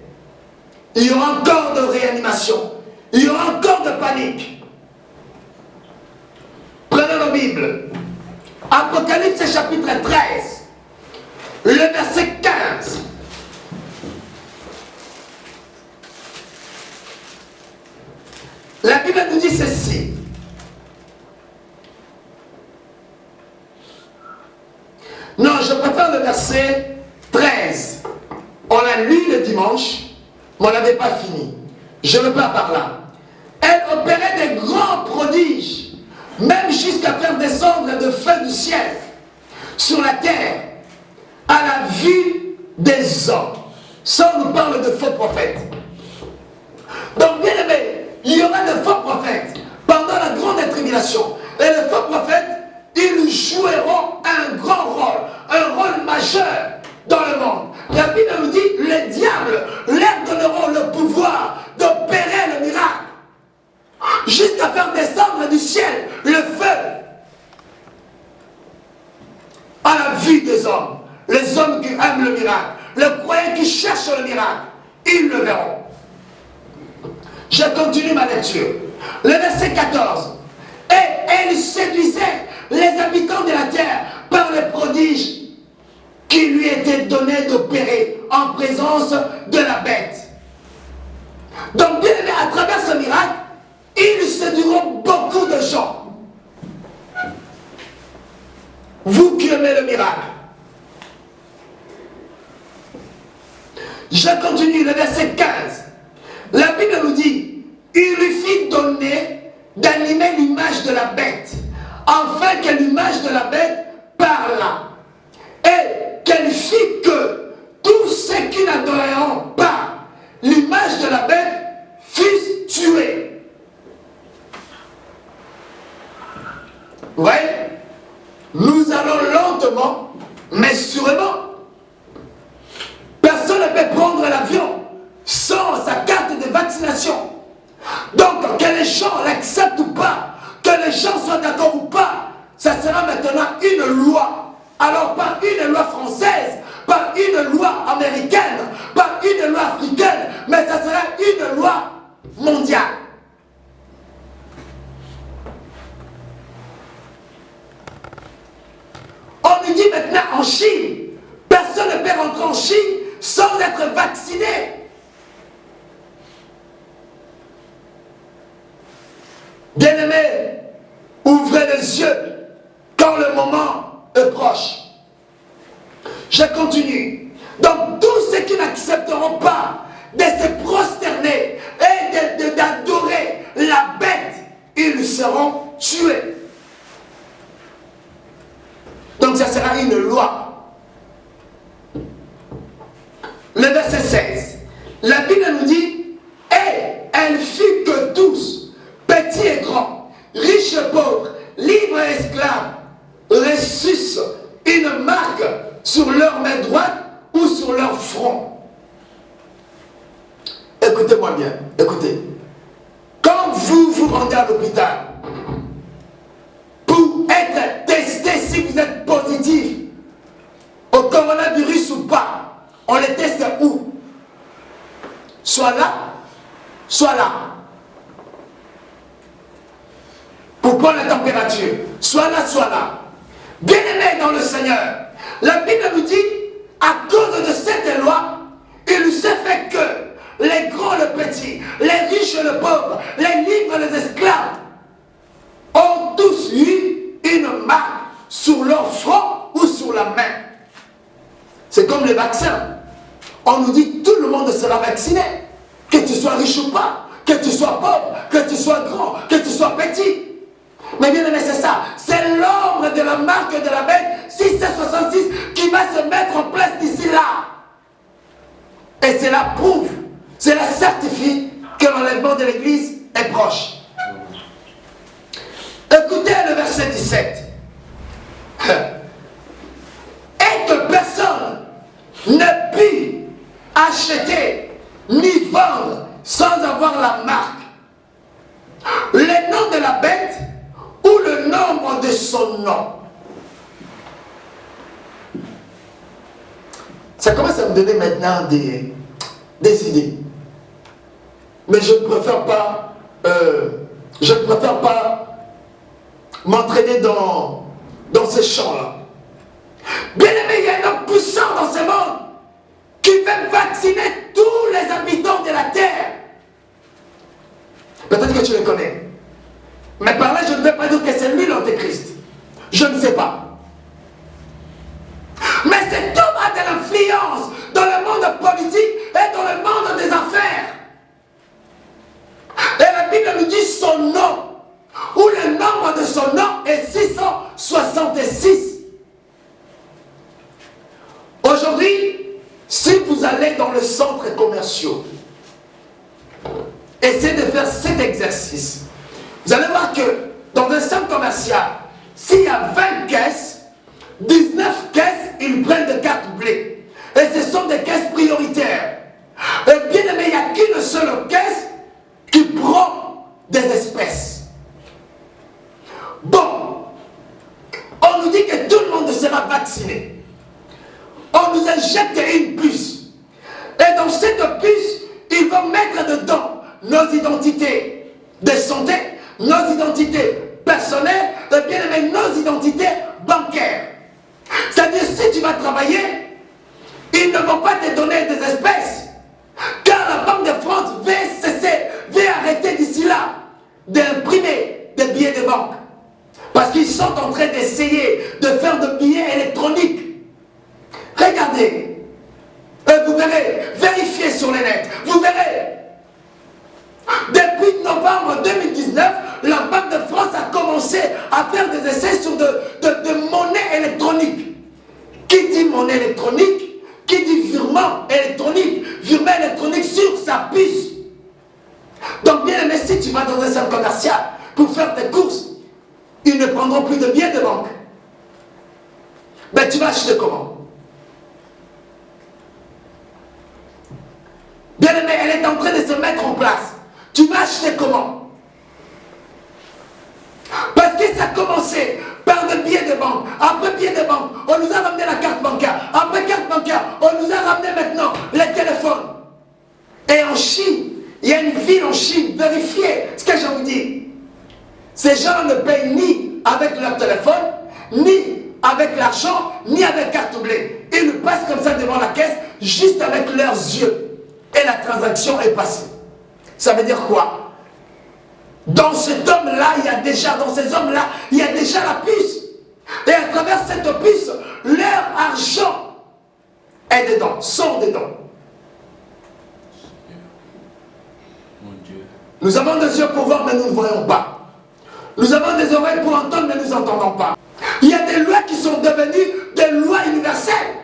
Il y aura encore de réanimation. Il y aura encore de panique. Prenez nos Bibles. Apocalypse chapitre 13. Le verset 15. La Bible nous dit ceci. Non, je préfère le verset 13. On l'a lu le dimanche, mais on n'avait pas fini. Je ne veux pas par là. Elle opérait des grands prodiges, même jusqu'à faire descendre de feu du ciel sur la terre, à la vue des hommes. Ça, on nous parle de faux prophètes. Donc, bien aimé, il y aura de faux prophètes pendant la grande tribulation. Et les faux prophètes, ils joueront un grand rôle, un rôle majeur dans le monde. La Bible nous dit, les diables leur donneront le pouvoir d'opérer le miracle, jusqu'à faire descendre du ciel le feu à la vue des hommes. Les hommes qui aiment le miracle, les croyants qui cherchent le miracle, ils le verront. Je continue ma lecture. Le verset 14. Et elle séduisait les habitants de la terre par les prodiges qui lui étaient donnés d'opérer en présence de la bête. Donc, bien aimé, à travers ce miracle, ils séduiront beaucoup de gens. Vous qui aimez le miracle. Je continue, le verset 15. La Bible nous dit, il lui fit donner d'animer l'image de la bête, afin que l'image de la bête parlât, et qu'elle fit que tous ceux qui n'adoreront pas l'image de la bête fussent tués. Vous voyez, nous allons lentement, mais sûrement. Personne ne peut prendre l'avion sans sa carte de vaccination. Donc, que les gens l'acceptent ou pas, que les gens soient d'accord ou pas, ça sera maintenant une loi. Alors, pas une loi française, pas une loi américaine, pas une loi africaine, mais ça sera une loi mondiale. On nous dit maintenant en Chine, personne ne peut rentrer en Chine sans être vacciné. Bien-aimés, ouvrez les yeux quand le moment est proche. Je continue. Donc tous ceux qui n'accepteront pas de se prosterner et d'adorer la bête, ils seront tués. Donc ça sera une loi. Le verset 16. La Bible nous dit, et elle fit que tous, petits et grands, riches et pauvres, libres et esclaves, reçussent une marque sur leur main droite ou sur leur front. Écoutez-moi bien, écoutez. Quand vous vous rendez à l'hôpital pour être testé si vous êtes positif au coronavirus ou pas, on les teste où? Soit là, soit là. Pour prendre la température, soit là, soit là. Bien-aimés dans le Seigneur, la Bible nous dit, à cause de cette loi, il s'est fait que les grands, le petit, les riches, le pauvre, les libres, les esclaves, ont tous eu une marque sur leur front ou sur la main. C'est comme les vaccins. On nous dit tout le monde sera vacciné. Que tu sois riche ou pas, que tu sois pauvre, que tu sois grand, que tu sois petit. Mais bien aimé, c'est ça. C'est l'ombre de la marque de la bête 666 qui va se mettre en place d'ici là. Et cela prouve, cela certifie que l'enlèvement de l'Église est proche. Écoutez le verset 17. Et que personne ne put acheter ni vendre sans avoir la marque, le nom de la bête ou le nombre de son nom. Ça commence à me donner maintenant des idées. Mais je ne préfère pas m'entraîner dans ces champs-là. Bien aimé, il y a un homme puissant dans ce monde qui veut vacciner tous les habitants de la terre. Peut-être que tu le connais. Mais par là, je ne vais pas dire que c'est lui l'antéchrist. Je ne sais pas. Mais cet homme a de l'influence dans le monde politique et dans le monde des affaires. Et la Bible nous dit son nom, ou le nombre de son nom est 666. Aujourd'hui, si vous allez dans le centre commercial, essayez de faire cet exercice. Vous allez voir que dans un centre commercial, s'il y a 20 caisses, 19 caisses, ils prennent des cartes bleues. Et ce sont des caisses prioritaires. Et bien aimé, il n'y a qu'une seule caisse qui prend des espèces. Bon, on nous dit que tout le monde sera vacciné. On nous injecte une puce. Et dans cette puce, ils vont mettre dedans nos identités de santé, nos identités personnelles, et bien aimé, nos identités bancaires. C'est-à-dire, si tu vas travailler, ils ne vont pas te donner des espèces. Car la Banque de France va arrêter d'ici là d'imprimer des billets de banque. Parce qu'ils sont en train d'essayer de faire des billets électroniques. Regardez, et vous verrez, vérifiez sur les nets, vous verrez. Depuis novembre 2019, la Banque de France a commencé à faire des essais sur de monnaie électronique. Qui dit monnaie électronique, qui dit virement électronique sur sa puce. Donc bien aimé, si tu vas dans un centre commercial pour faire tes courses, ils ne prendront plus de billets de banque. Ben tu vas acheter comment? Bien aimé, elle est en train de se mettre en place. Tu vas acheter comment? Parce que ça a commencé par des billets de banque. Après billets de banque, on nous a ramené la carte bancaire. Après carte bancaire, on nous a ramené maintenant les téléphones. Et en Chine, il y a une ville en Chine, vérifiez ce que je vous dis. Ces gens ne payent ni avec leur téléphone, ni avec l'argent, ni avec carte bleue. Ils passent comme ça devant la caisse, juste avec leurs yeux. Et la transaction est passée. Ça veut dire quoi? Dans cet homme-là, il y a déjà, dans ces hommes-là, il y a déjà la puce. Et à travers cette puce, leur argent est dedans, sont dedans. Mon Dieu. Nous avons des yeux pour voir, mais nous ne voyons pas. Nous avons des oreilles pour entendre, mais nous n'entendons pas. Il y a des lois qui sont devenues des lois universelles.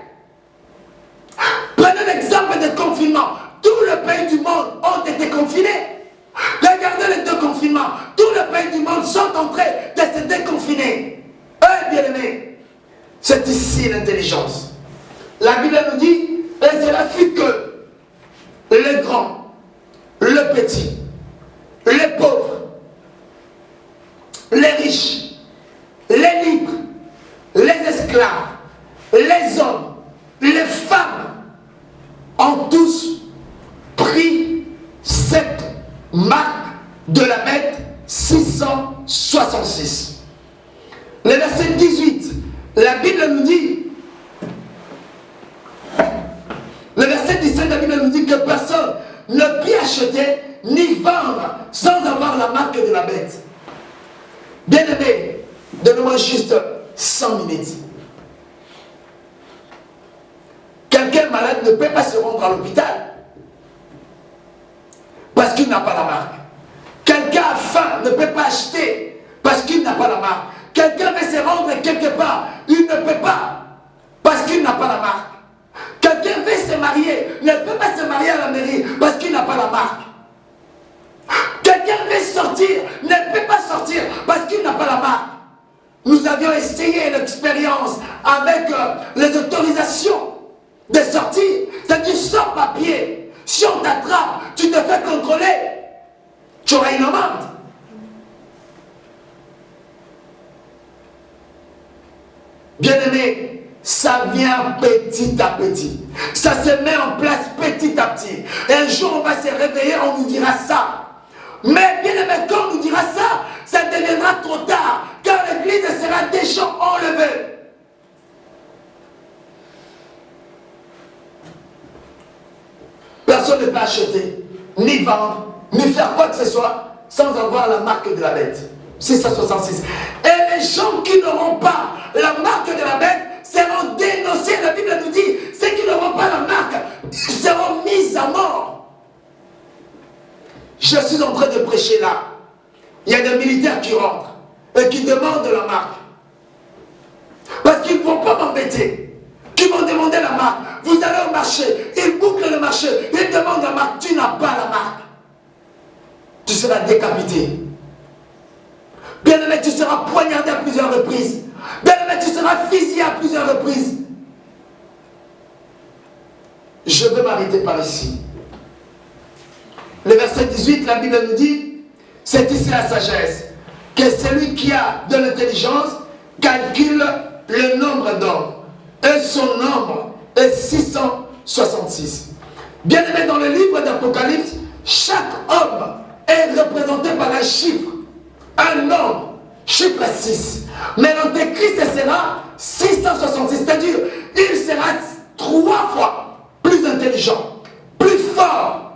Prenez l'exemple des confinements. Tous les pays du monde ont été confinés. Regardez les deux confinements. Tous les pays du monde sont en train de se déconfiner. Bien-aimés, c'est ici l'intelligence. La Bible nous dit, et cela fut que les grands, le petit, les pauvres, les riches, les libres, les esclaves, les hommes, les femmes ont tous pris cette marque de la bête 666. Le verset 18, La Bible nous dit, le verset 17 de la Bible nous dit que personne ne peut acheter ni vendre sans avoir la marque de la bête. Bien-aimé, donne-moi juste 100 minutes. Quelqu'un malade ne peut pas se rendre à l'hôpital parce qu'il n'a pas la marque. Quelqu'un a faim ne peut pas acheter parce qu'il n'a pas la marque. Quelqu'un veut se rendre quelque part, il ne peut pas parce qu'il n'a pas la marque. Quelqu'un veut se marier, ne peut pas se marier à la mairie parce qu'il n'a pas la marque. Quelqu'un veut sortir, ne peut pas sortir parce qu'il n'a pas la marque. Nous avions essayé l'expérience avec les autorisations de sortir. C'est-à-dire sans papier. Si on t'attrape, tu te fais contrôler, tu auras une amende. Bien-aimé, ça vient petit à petit. Ça se met en place petit à petit. Et un jour, on va se réveiller, on nous dira ça. Mais bien-aimé, quand on nous dira ça, ça deviendra trop tard, car l'église sera déjà enlevée. Personne ne peut acheter, ni vendre, ni faire quoi que ce soit sans avoir la marque de la bête. 666. Et les gens qui n'auront pas la marque de la bête seront dénoncés. La Bible nous dit, ceux qui n'auront pas la marque seront mis à mort. Je suis en train de prêcher là. Il y a des militaires qui rentrent et qui demandent la marque. Parce qu'ils ne vont pas m'embêter. Qui vont demander la marque. Vous allez au marché, ils bouclent le marché, ils demandent la marque. Tu n'as pas la marque. Tu seras décapité. Bien-aimé, tu seras poignardé à plusieurs reprises. Bien-aimé, tu seras fusillé à plusieurs reprises. Je vais m'arrêter par ici. Le verset 18, la Bible nous dit, c'est ici la sagesse, que celui qui a de l'intelligence calcule le nombre d'hommes. Et son nombre est 666. Bien-aimé, dans le livre d'Apocalypse, chaque homme est représenté par un chiffre. Un nombre, chiffre 6. Mais l'Antéchrist sera 666, c'est-à-dire il sera 3 fois plus intelligent, plus fort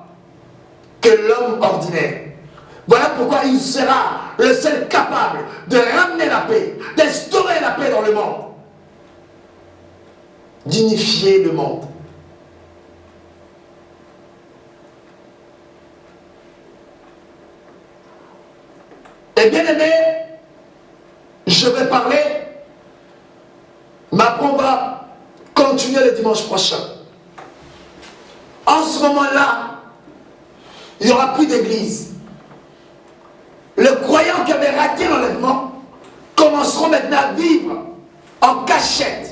que l'homme ordinaire. Voilà pourquoi il sera le seul capable de ramener la paix, d'instaurer la paix dans le monde, d'unifier le monde. Et bien aimé, je vais parler, mais après on va continuer le dimanche prochain. En ce moment-là, il n'y aura plus d'église. Les croyants qui avaient raté l'enlèvement commenceront maintenant à vivre en cachette.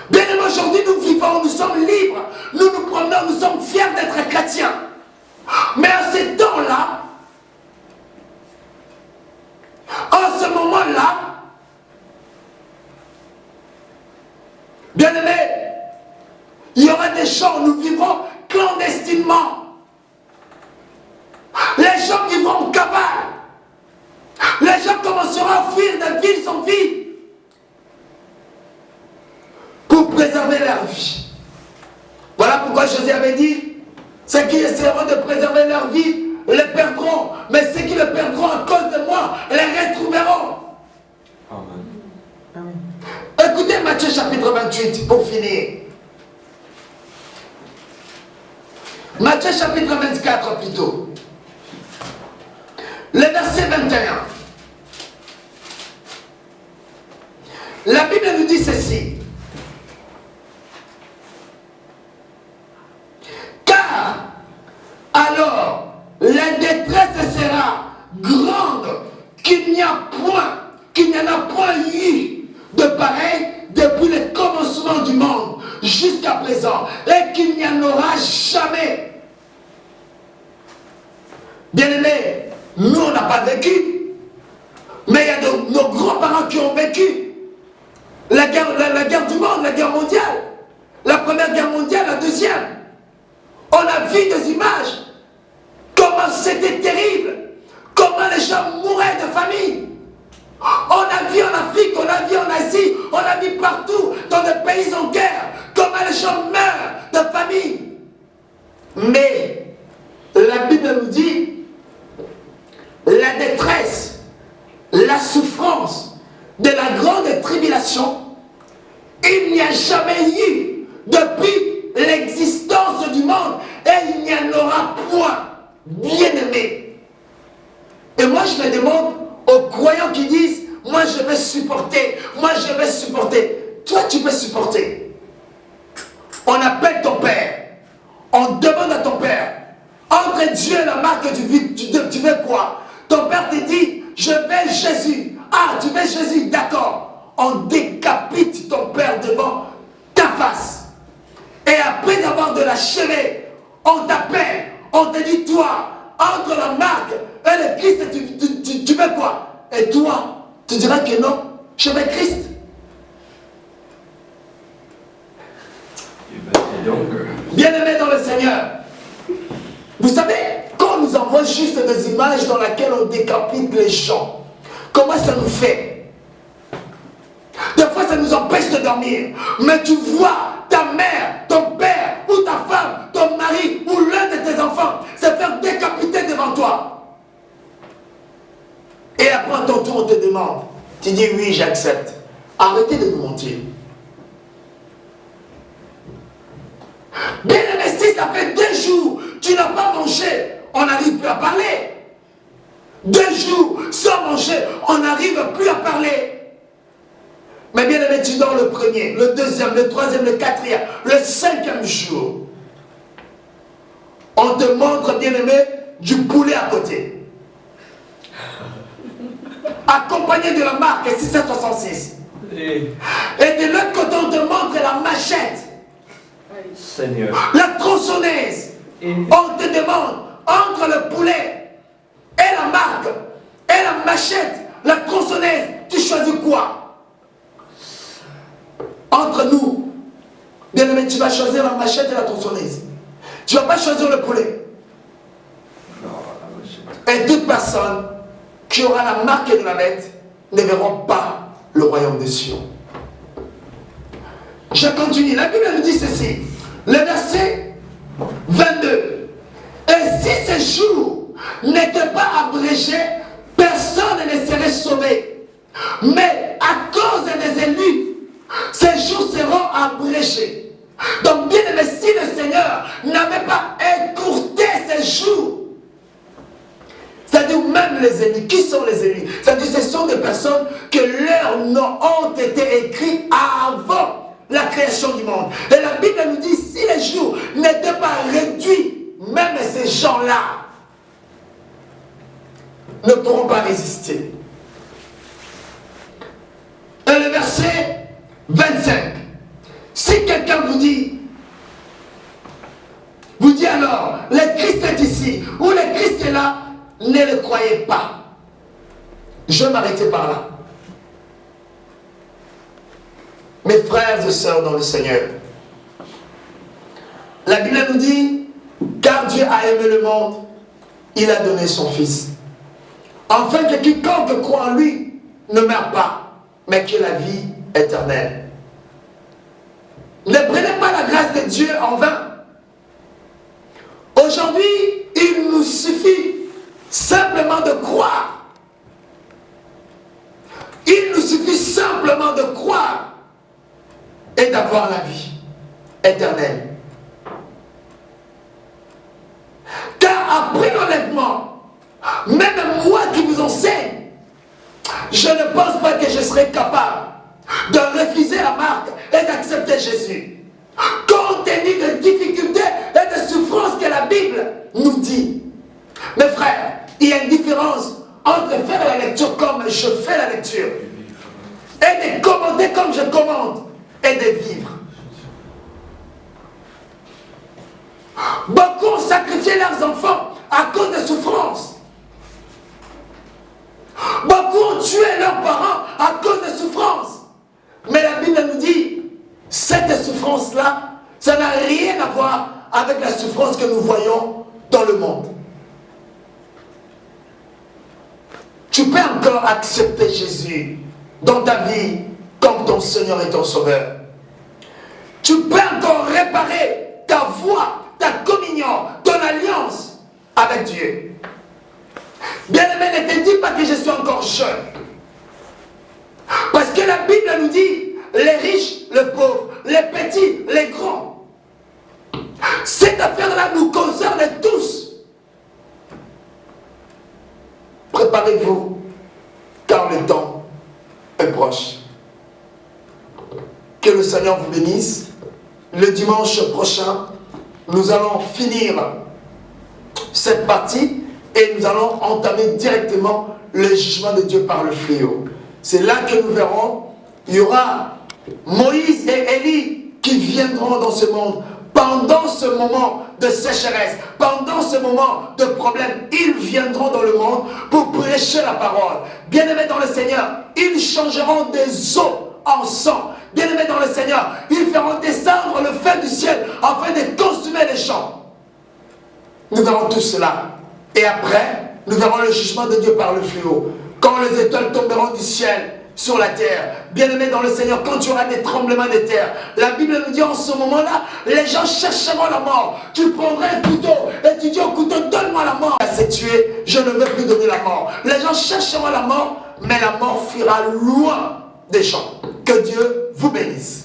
Bien aimé, aujourd'hui nous vivons, nous sommes libres, nous nous promenons, nous sommes fiers d'être chrétiens. Mais à ces temps-là, en ce moment-là, bien aimé, il y aura des gens où nous vivrons clandestinement. Les gens vivront en cabale. Les gens commenceront à fuir de ville en ville pour préserver leur vie. Voilà pourquoi Jésus avait dit, ceux qui essaieront de préserver leur vie les perdront, mais ceux qui le perdront à cause de moi les retrouveront. Amen. Écoutez Matthieu chapitre 28 pour finir. Matthieu chapitre 24 plutôt. Le verset 21. La Bible nous dit ceci. Car alors la détresse sera grande qu'il n'y en a point eu de pareil depuis le commencement du monde jusqu'à présent et qu'il n'y en aura jamais. Bien-aimés, nous on n'a pas vécu, mais il y a nos grands-parents qui ont vécu la guerre du monde, la guerre mondiale, la première guerre mondiale, la deuxième. On a vu des images, comment comment c'était terrible, comment les gens mouraient de famine. On a vu en Afrique, on a vu en Asie, on a vu partout, dans des pays en guerre, comment les gens meurent de famine. Mais la Bible nous dit, la détresse, la souffrance de la grande tribulation, il n'y a jamais eu depuis l'existence du monde et il n'y en aura point, bien-aimé. Et moi je me demande aux croyants qui disent, moi je vais supporter, moi je vais supporter. Toi tu peux supporter. On appelle ton père, on demande à ton père, entre Dieu et la marque du vide, tu veux quoi? Ton père te dit, je veux Jésus. Ah, tu veux Jésus, d'accord. On décapite ton père devant ta face. Et après avoir de l'achever, on t'appelle, on te dit, toi, entre la marque et le Christ, tu veux quoi? Et toi, tu diras que non, je veux Christ. Bien-aimé dans le Seigneur, vous savez, quand on nous envoie juste des images dans lesquelles on décapite les gens, comment ça nous fait? Des fois, ça nous empêche de dormir. Mais tu vois ta mère, ton père, ou ta femme, ton mari, ou l'un de tes enfants se faire décapiter devant toi. Et après, à ton tour, on te demande. Tu dis oui, j'accepte. Arrêtez de nous mentir. Bien investi, ça fait 2 jours, tu n'as pas mangé, on n'arrive plus à parler. 2 jours sans manger, on n'arrive plus à parler. Mais bien aimé, tu dors le premier, le deuxième, le troisième, le quatrième, le 5e jour. On te montre, bien aimé, du poulet à côté. Accompagné de la marque 666. Et de l'autre côté, on te montre la machette. Seigneur. La tronçonneuse. On te demande, entre le poulet et la marque, et la machette, la tronçonneuse, tu choisis quoi? Entre nous, bien aimé, tu vas choisir la machette et la tronçonneuse. Tu ne vas pas choisir le poulet. Et toute personne qui aura la marque de la bête ne verront pas le royaume des cieux. Je continue. La Bible nous dit ceci. Le verset 22. Et si ces jours n'étaient pas abrégés, personne ne serait sauvé. Mais à cause des élus, ces jours seront abrégés. Donc bien aimé, si le Seigneur n'avait pas écourté ces jours, c'est-à-dire même les élus, qui sont les élus? C'est-à-dire ce sont des personnes que leurs noms ont été écrits avant la création du monde. Et la Bible nous dit, si les jours n'étaient pas réduits, même ces gens-là ne pourront pas résister. Et le verset 25. Si quelqu'un vous dit alors, le Christ est ici, ou le Christ est là, ne le croyez pas. Je vais m'arrêter par là. Mes frères et sœurs dans le Seigneur, la Bible nous dit, car Dieu a aimé le monde, il a donné son Fils, afin que quiconque croit en lui ne meure pas, mais qu'il ait la vie éternelle. Ne prenez pas la grâce de Dieu en vain. Aujourd'hui, il nous suffit simplement de croire. Il nous suffit simplement de croire et d'avoir la vie éternelle. Car après l'enlèvement, même moi qui vous enseigne, je ne pense pas que je serai capable de refuser la marque et d'accepter Jésus. Compte tenu des difficultés et des souffrances que la Bible nous dit. Mes frères, il y a une différence entre faire la lecture comme je fais la lecture et de commenter comme je commande et de vivre. Beaucoup ont sacrifié leurs enfants à cause de souffrances. Beaucoup ont tué leurs parents à cause de souffrances. Mais la Bible nous dit, cette souffrance-là, ça n'a rien à voir avec la souffrance que nous voyons dans le monde. tu peux encore accepter Jésus dans ta vie comme ton Seigneur et ton Sauveur. Tu peux encore réparer ta voix, ta communion, ton alliance avec Dieu. Bien-aimé, ne te dis pas que je suis encore jeune. Parce que la Bible nous dit, les riches, les pauvres, les petits, les grands. Cette affaire-là nous concerne tous. Préparez-vous, car le temps est proche. Que le Seigneur vous bénisse. Le dimanche prochain, nous allons finir cette partie et nous allons entamer directement le jugement de Dieu par le fléau. C'est là que nous verrons, il y aura Moïse et Élie qui viendront dans ce monde. Pendant ce moment de sécheresse, pendant ce moment de problème, ils viendront dans le monde pour prêcher la parole. Bien-aimés dans le Seigneur, ils changeront des eaux en sang. Bien-aimés dans le Seigneur, ils feront descendre le feu du ciel afin de consumer les champs. Nous verrons tout cela. Et après, nous verrons le jugement de Dieu par le fléau. Quand les étoiles tomberont du ciel sur la terre. Bien-aimés dans le Seigneur, quand tu auras des tremblements de terre, la Bible nous dit en ce moment-là, les gens chercheront la mort. Tu prendras un couteau et tu dis au couteau, donne-moi la mort. C'est tué, je ne veux plus donner la mort. Les gens chercheront la mort, mais la mort fuira loin des gens. Que Dieu vous bénisse.